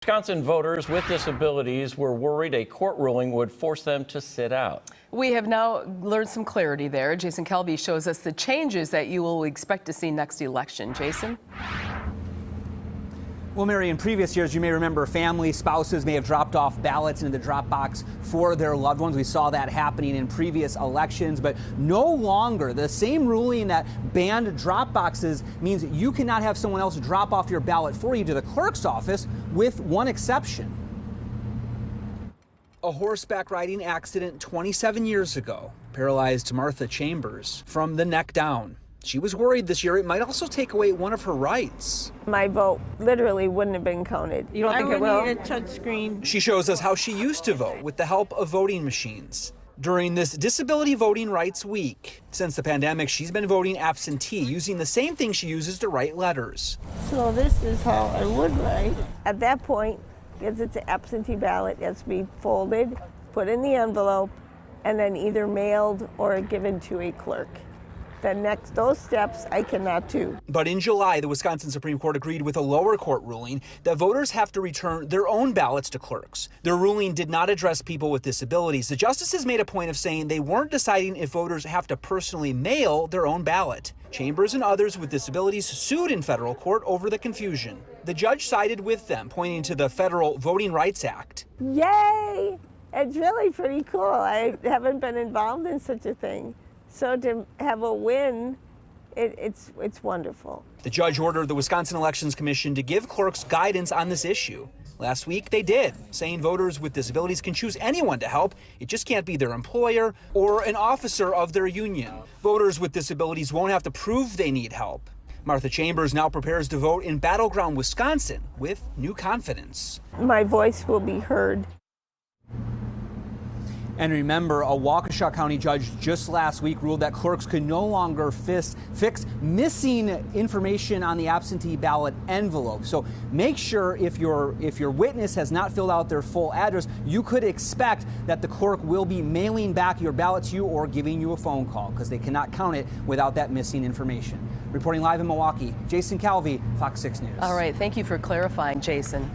Wisconsin voters with disabilities were worried a court ruling would force them to sit out. We have now learned some clarity there. Jason Kelby shows us the changes that you will expect to see next election. Jason? Well, Mary, in previous years, you may remember families, spouses may have dropped off ballots into the drop box for their loved ones. We saw that happening in previous elections, but no longer. The same ruling that banned drop boxes means you cannot have someone else drop off your ballot for you to the clerk's office, with one exception. A horseback riding accident 27 years ago paralyzed Martha Chambers from the neck down. She was worried this year it might also take away one of her rights. My vote literally wouldn't have been counted. You don't think it will? I would need a touch screen. She shows us how she used to vote with the help of voting machines during this Disability Voting Rights Week. Since the pandemic, she's been voting absentee, using the same thing she uses to write letters. So this is how I would write. At that point, because it's an absentee ballot, it has to be folded, put in the envelope, and then either mailed or given to a clerk. Those steps I cannot do. But in July, the Wisconsin Supreme Court agreed with a lower court ruling that voters have to return their own ballots to clerks. Their ruling did not address people with disabilities. The justices made a point of saying they weren't deciding if voters have to personally mail their own ballot. Chambers and others with disabilities sued in federal court over the confusion. The judge sided with them, pointing to the Federal Voting Rights Act. Yay! It's really pretty cool. I haven't been involved in such a thing. So to have a win, it's wonderful. The judge ordered the Wisconsin Elections Commission to give clerks guidance on this issue. Last week they did, saying voters with disabilities can choose anyone to help. It just can't be their employer or an officer of their union. Voters with disabilities won't have to prove they need help. Martha Chambers now prepares to vote in battleground Wisconsin with new confidence. My voice will be heard. And remember, a Waukesha County judge just last week ruled that clerks could no longer fix missing information on the absentee ballot envelope. So make sure if your witness has not filled out their full address, you could expect that the clerk will be mailing back your ballot to you or giving you a phone call, because they cannot count it without that missing information. Reporting live in Milwaukee, Jason Calvi, FOX 6 News. All right, thank you for clarifying, Jason.